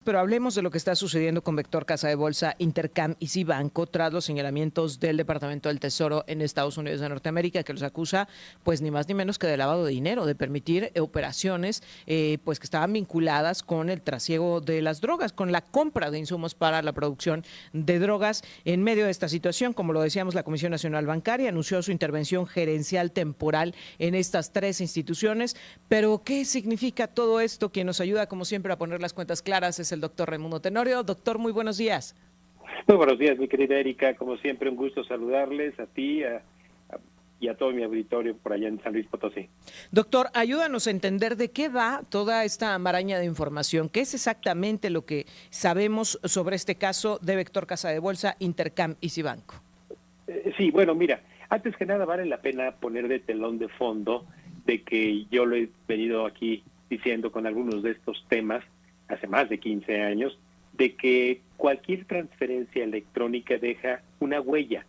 pero hablemos de lo que está sucediendo con Vector Casa de Bolsa, Intercam y Cibanco tras los señalamientos del Departamento del Tesoro en Estados Unidos de Norteamérica, que los acusa, pues ni más ni menos que de lavado de dinero, de permitir operaciones pues que estaban vinculadas con el trasiego de las drogas, con la compra de insumos para la producción de drogas. En medio de esta situación, como lo decíamos, la Comisión Nacional Bancaria anunció su intervención gerencial temporal en estas tres instituciones. Pero, ¿qué significa todo esto? Quien nos ayuda, como siempre, a poner las cuentas claras es el doctor Raimundo Tenorio. Doctor, muy buenos días. Muy buenos días, mi querida Erika. Como siempre, un gusto saludarles a ti y a todo mi auditorio por allá en San Luis Potosí. Doctor, ayúdanos a entender de qué va toda esta maraña de información. ¿Qué es exactamente lo que sabemos sobre este caso de Vector Casa de Bolsa, Intercam y Cibanco? Sí, bueno, mira, antes que nada vale la pena poner de telón de fondo de que yo lo he venido aquí diciendo con algunos de estos temas hace más de 15 años, de que cualquier transferencia electrónica deja una huella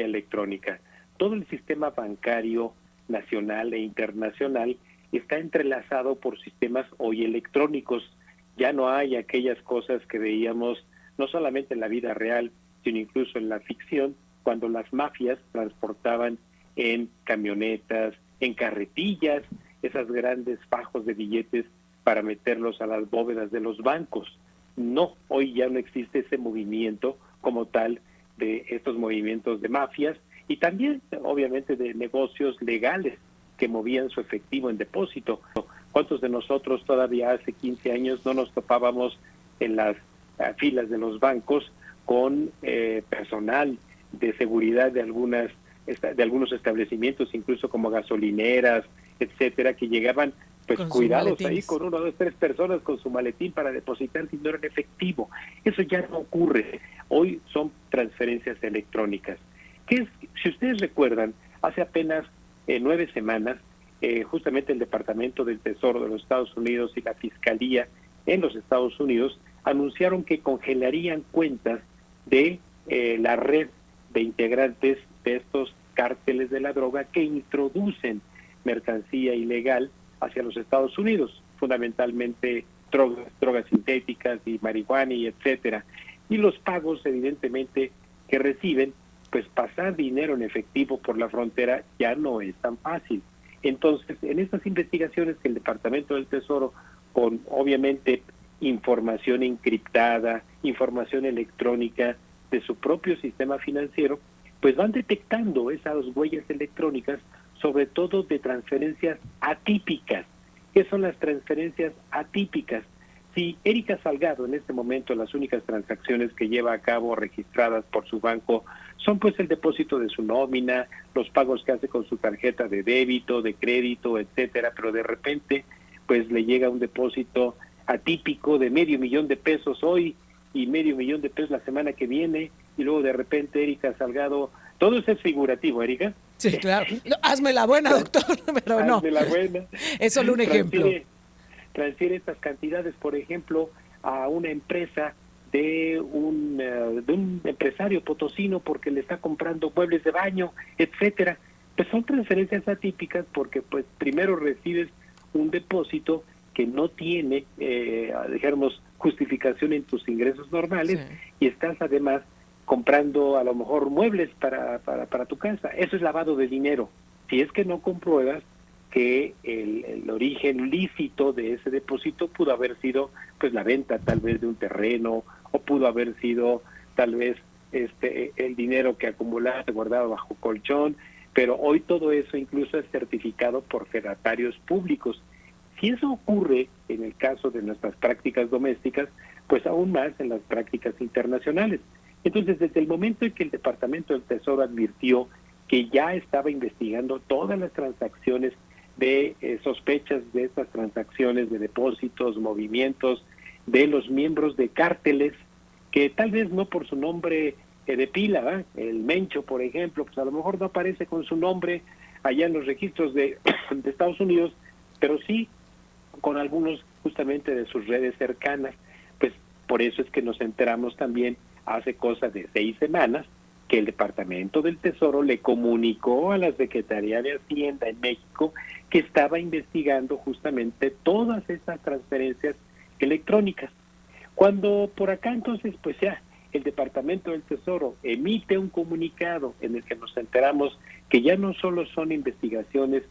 electrónica. Todo el sistema bancario nacional e internacional está entrelazado por sistemas hoy electrónicos. Ya no hay aquellas cosas que veíamos no solamente en la vida real, sino incluso en la ficción, cuando las mafias transportaban en camionetas, en carretillas, esas grandes fajos de billetes para meterlos a las bóvedas de los bancos. No, hoy ya no existe ese movimiento como tal de estos movimientos de mafias y también, obviamente, de negocios legales que movían su efectivo en depósito. ¿Cuántos de nosotros todavía hace 15 años no nos topábamos en las filas de los bancos con personal de seguridad de algunos establecimientos, incluso como gasolineras, etcétera, que llegaban pues con cuidados ahí con 1, 2, 3 personas con su maletín para depositar dinero en efectivo? Eso ya no ocurre. Hoy son transferencias electrónicas. Si ustedes recuerdan, hace apenas 9 semanas, justamente el Departamento del Tesoro de los Estados Unidos y la Fiscalía en los Estados Unidos anunciaron que congelarían cuentas de la red de integrantes de estos cárteles de la droga que introducen mercancía ilegal hacia los Estados Unidos, fundamentalmente drogas sintéticas y marihuana y etcétera. Y los pagos, evidentemente, que reciben, pues pasar dinero en efectivo por la frontera ya no es tan fácil. Entonces, en estas investigaciones que el Departamento del Tesoro, con obviamente información encriptada, información electrónica de su propio sistema financiero, pues van detectando esas huellas electrónicas, sobre todo de transferencias atípicas. ¿Qué son las transferencias atípicas? Si Erika Salgado en este momento las únicas transacciones que lleva a cabo registradas por su banco son pues el depósito de su nómina, los pagos que hace con su tarjeta de débito, de crédito, etcétera, pero de repente pues le llega un depósito atípico de $500,000 hoy y $500,000 la semana que viene, y luego de repente Erika Salgado, todo eso es figurativo, Erika. Sí, claro. No, hazme la buena, doctor, pero no. Hazme la buena. Es solo un ejemplo. Transfiere estas cantidades, por ejemplo, a una empresa de un empresario potosino porque le está comprando muebles de baño, etcétera. Pues son transferencias atípicas porque pues primero recibes un depósito que no tiene, digamos, justificación en tus ingresos normales, sí, y estás además comprando a lo mejor muebles para tu casa. Eso es lavado de dinero. Si es que no compruebas que el origen lícito de ese depósito pudo haber sido pues la venta tal vez de un terreno, o pudo haber sido tal vez el dinero que acumulaste guardado bajo colchón, pero hoy todo eso incluso es certificado por fedatarios públicos. Si eso ocurre en el caso de nuestras prácticas domésticas, pues aún más en las prácticas internacionales. Entonces, desde el momento en que el Departamento del Tesoro advirtió que ya estaba investigando todas las transacciones de sospechas de estas transacciones de depósitos, movimientos de los miembros de cárteles, que tal vez no por su nombre de pila, el Mencho, por ejemplo, pues a lo mejor no aparece con su nombre allá en los registros de Estados Unidos, pero sí con algunos justamente de sus redes cercanas. Pues por eso es que nos enteramos también hace cosa de 6 semanas que el Departamento del Tesoro le comunicó a la Secretaría de Hacienda en México que estaba investigando justamente todas estas transferencias electrónicas. Cuando por acá entonces, pues ya, el Departamento del Tesoro emite un comunicado en el que nos enteramos que ya no solo son investigaciones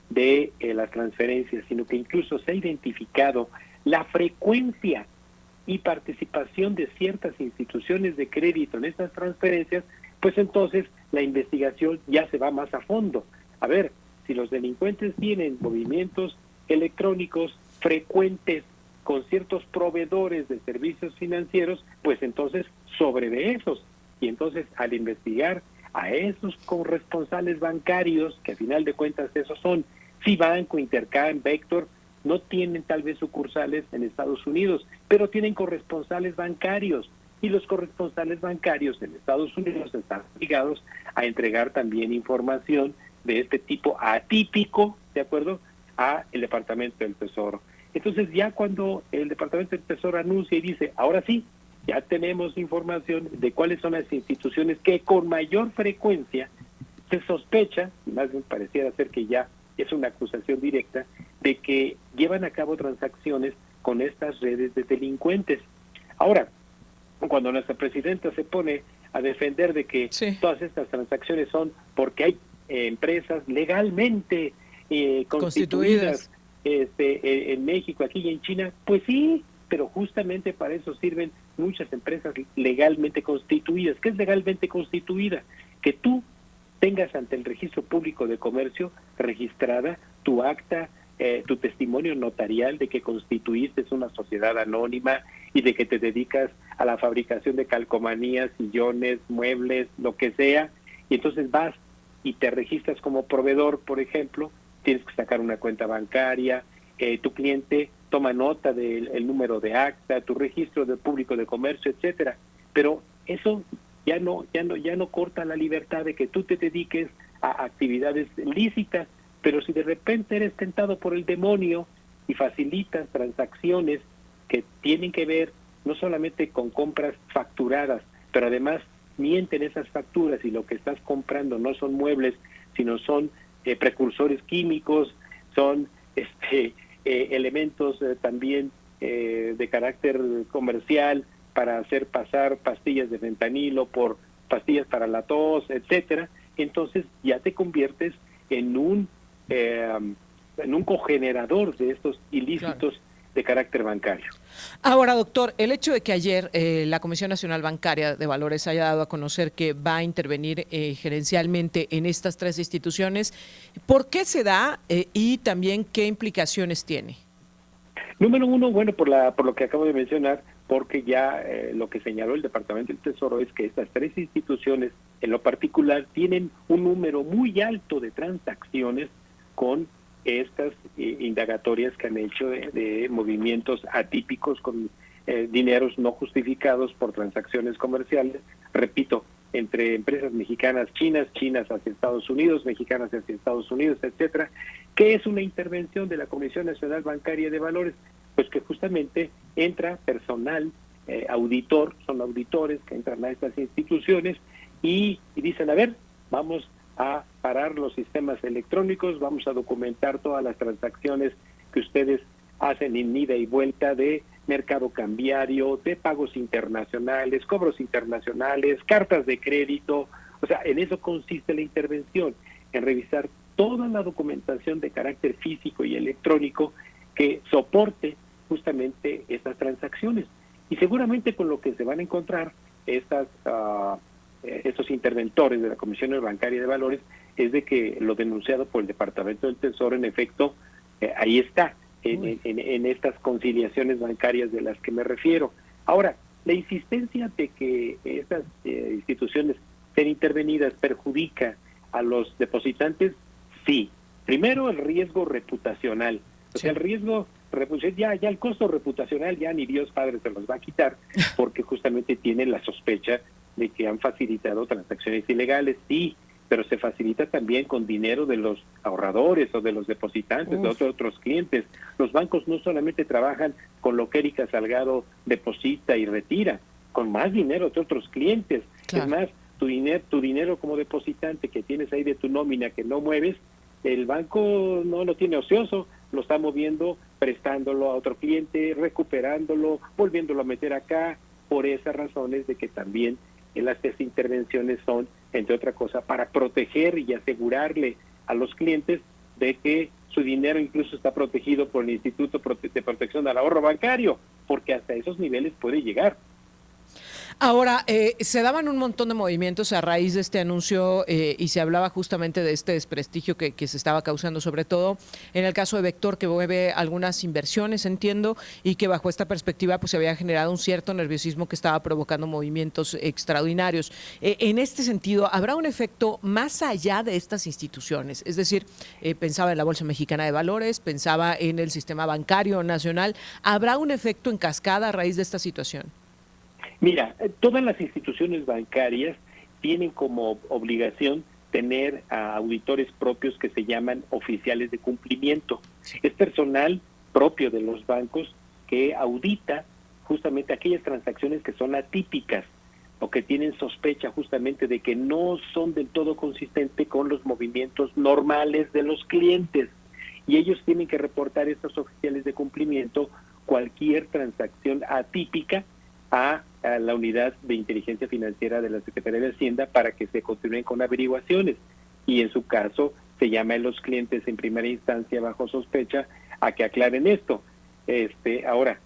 de las transferencias, sino que incluso se ha identificado la frecuencia y participación de ciertas instituciones de crédito en estas transferencias, pues entonces la investigación ya se va más a fondo. A ver, si los delincuentes tienen movimientos electrónicos frecuentes con ciertos proveedores de servicios financieros, pues entonces sobre de esos. Y entonces al investigar a esos corresponsales bancarios, que a final de cuentas esos son Cibanco, Intercam, Vector, no tienen tal vez sucursales en Estados Unidos, pero tienen corresponsales bancarios. Y los corresponsales bancarios en Estados Unidos están obligados a entregar también información de este tipo atípico, ¿de acuerdo?, a el Departamento del Tesoro. Entonces ya cuando el Departamento del Tesoro anuncia y dice, ahora sí, ya tenemos información de cuáles son las instituciones que con mayor frecuencia se sospecha, y más bien pareciera ser que ya es una acusación directa, de que llevan a cabo transacciones con estas redes de delincuentes. Ahora, cuando nuestra presidenta se pone a defender de que todas estas transacciones son porque hay empresas legalmente constituidas en México, aquí y en China, pues sí, pero justamente para eso sirven muchas empresas legalmente constituidas. ¿Qué es legalmente constituida? Que tú tengas ante el Registro Público de Comercio registrada tu acta, tu testimonio notarial de que constituiste una sociedad anónima y de que te dedicas a la fabricación de calcomanías, sillones, muebles, lo que sea, y entonces vas y te registras como proveedor, por ejemplo, tienes que sacar una cuenta bancaria, tu cliente toma nota del número de acta, tu registro del público de comercio, etcétera. Pero eso ya no corta la libertad de que tú te dediques a actividades lícitas, pero si de repente eres tentado por el demonio y facilitas transacciones que tienen que ver no solamente con compras facturadas, pero además mienten esas facturas y lo que estás comprando no son muebles, sino son precursores químicos, son elementos también de carácter comercial para hacer pasar pastillas de fentanilo por pastillas para la tos, etcétera. Entonces ya te conviertes en un cogenerador de estos ilícitos, claro, de carácter bancario. Ahora, doctor, el hecho de que ayer la Comisión Nacional Bancaria de Valores haya dado a conocer que va a intervenir gerencialmente en estas tres instituciones, ¿por qué se da y también qué implicaciones tiene? Número uno, bueno, por lo que acabo de mencionar, porque ya lo que señaló el Departamento del Tesoro es que estas tres instituciones, en lo particular, tienen un número muy alto de transacciones con estas indagatorias que han hecho de movimientos atípicos con dineros no justificados por transacciones comerciales, repito, entre empresas mexicanas, chinas hacia Estados Unidos, mexicanas hacia Estados Unidos, etcétera. ¿Qué es una intervención de la Comisión Nacional Bancaria de Valores? Pues que justamente entra personal auditor, son auditores que entran a estas instituciones y dicen, a ver, vamos a parar los sistemas electrónicos, vamos a documentar todas las transacciones que ustedes hacen en ida y vuelta de mercado cambiario, de pagos internacionales, cobros internacionales, cartas de crédito. O sea, en eso consiste la intervención, en revisar toda la documentación de carácter físico y electrónico que soporte justamente estas transacciones. Y seguramente con lo que se van a encontrar estos interventores de la Comisión Bancaria de Valores es de que lo denunciado por el Departamento del Tesoro, en efecto, ahí está, en estas conciliaciones bancarias de las que me refiero. Ahora, la insistencia de que estas instituciones sean intervenidas perjudica a los depositantes, sí. Primero, el riesgo reputacional. O sea, el riesgo ya el costo reputacional ya ni Dios Padre se los va a quitar, porque justamente tienen la sospecha de que han facilitado transacciones ilegales, sí, pero se facilita también con dinero de los ahorradores o de los depositantes, de otros clientes. Los bancos no solamente trabajan con lo que Erika Salgado deposita y retira, con más dinero de otros clientes. Claro. Es más, tu dinero como depositante que tienes ahí de tu nómina que no mueves, el banco no lo tiene ocioso, lo está moviendo prestándolo a otro cliente, recuperándolo, volviéndolo a meter acá, por esas razones de que también estas intervenciones son, entre otra cosa, para proteger y asegurarle a los clientes de que su dinero incluso está protegido por el Instituto de Protección al Ahorro Bancario, porque hasta esos niveles puede llegar. Ahora, se daban un montón de movimientos a raíz de este anuncio y se hablaba justamente de este desprestigio que se estaba causando, sobre todo en el caso de Vector, que mueve algunas inversiones, entiendo, y que bajo esta perspectiva pues se había generado un cierto nerviosismo que estaba provocando movimientos extraordinarios. En este sentido, ¿habrá un efecto más allá de estas instituciones? Es decir, pensaba en la Bolsa Mexicana de Valores, pensaba en el sistema bancario nacional. ¿Habrá un efecto en cascada a raíz de esta situación? Mira, todas las instituciones bancarias tienen como obligación tener a auditores propios que se llaman oficiales de cumplimiento. Es personal propio de los bancos que audita justamente aquellas transacciones que son atípicas o que tienen sospecha justamente de que no son del todo consistentes con los movimientos normales de los clientes. Y ellos tienen que reportar a estos oficiales de cumplimiento cualquier transacción atípica a la unidad de inteligencia financiera de la Secretaría de Hacienda para que se continúen con averiguaciones y en su caso se llama a los clientes en primera instancia bajo sospecha a que aclaren esto. Ahora,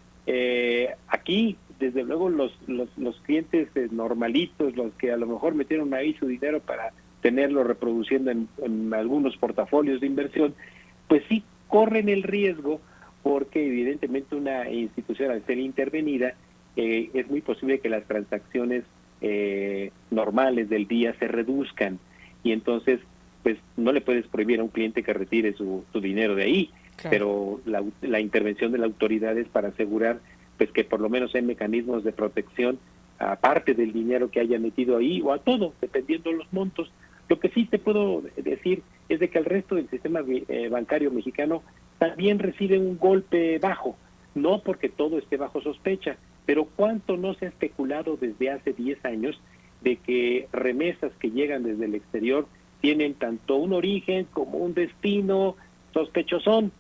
aquí desde luego los clientes normalitos, los que a lo mejor metieron ahí su dinero para tenerlo reproduciendo en algunos portafolios de inversión, pues sí corren el riesgo porque evidentemente una institución al ser intervenida es muy posible que las transacciones normales del día se reduzcan y entonces pues no le puedes prohibir a un cliente que retire su dinero de ahí, claro. Pero la intervención de la autoridad es para asegurar pues que por lo menos hay mecanismos de protección aparte del dinero que haya metido ahí o a todo, dependiendo de los montos. Lo que sí te puedo decir es de que el resto del sistema bancario mexicano también recibe un golpe bajo, no porque todo esté bajo sospecha, pero cuánto no se ha especulado desde hace 10 años de que remesas que llegan desde el exterior tienen tanto un origen como un destino sospechosón.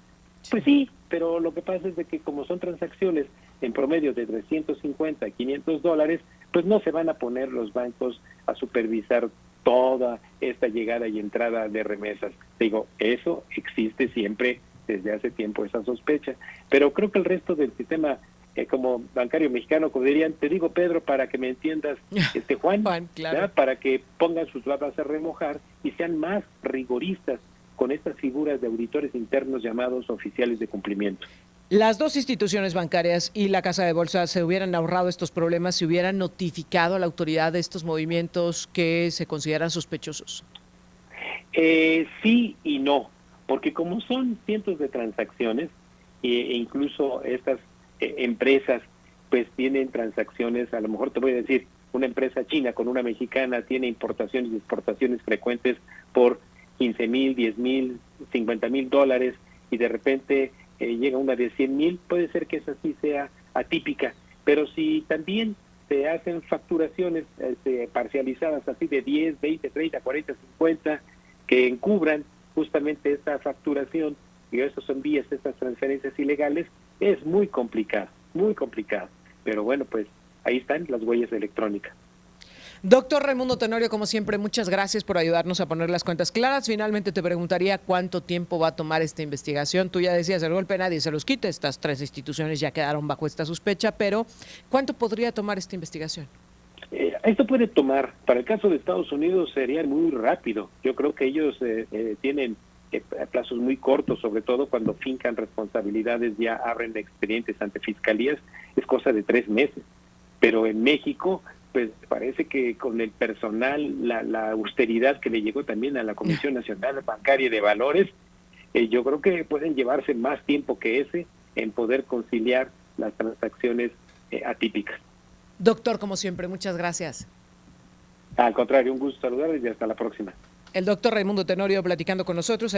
Pues sí, pero lo que pasa es de que como son transacciones en promedio de 350 a 500 dólares, pues no se van a poner los bancos a supervisar toda esta llegada y entrada de remesas. Digo, eso existe siempre desde hace tiempo, esa sospecha, pero creo que el resto del sistema como bancario mexicano, como dirían, te digo Pedro, para que me entiendas, Juan, claro. Para que pongan sus babas a remojar y sean más rigoristas con estas figuras de auditores internos llamados oficiales de cumplimiento. Las dos instituciones bancarias y la Casa de Bolsa se hubieran ahorrado estos problemas si hubieran notificado a la autoridad de estos movimientos que se consideran sospechosos. Sí y no, porque como son cientos de transacciones e incluso estas empresas pues tienen transacciones, a lo mejor te voy a decir, una empresa china con una mexicana tiene importaciones y exportaciones frecuentes por 15,000, 10,000, 50,000 dólares y de repente llega una de 100,000, puede ser que esa sí sea atípica, pero si también se hacen facturaciones parcializadas así de 10, 20, 30, 40, 50 que encubran justamente esta facturación y eso son vías, estas transferencias ilegales, es muy complicado, pero bueno, pues ahí están las huellas electrónicas. Doctor Raimundo Tenorio, como siempre, muchas gracias por ayudarnos a poner las cuentas claras. Finalmente te preguntaría cuánto tiempo va a tomar esta investigación. Tú ya decías, el golpe nadie se los quita, estas tres instituciones ya quedaron bajo esta sospecha, pero ¿cuánto podría tomar esta investigación? Esto puede tomar, para el caso de Estados Unidos sería muy rápido. Yo creo que ellos tienen plazos muy cortos, sobre todo cuando fincan responsabilidades, ya abren expedientes ante fiscalías, es cosa de 3 meses. Pero en México, pues parece que con el personal, la austeridad que le llegó también a la Comisión Nacional Bancaria de Valores, yo creo que pueden llevarse más tiempo que ese en poder conciliar las transacciones atípicas. Doctor, como siempre, muchas gracias. Al contrario, un gusto saludarles y hasta la próxima. El doctor Raimundo Tenorio platicando con nosotros.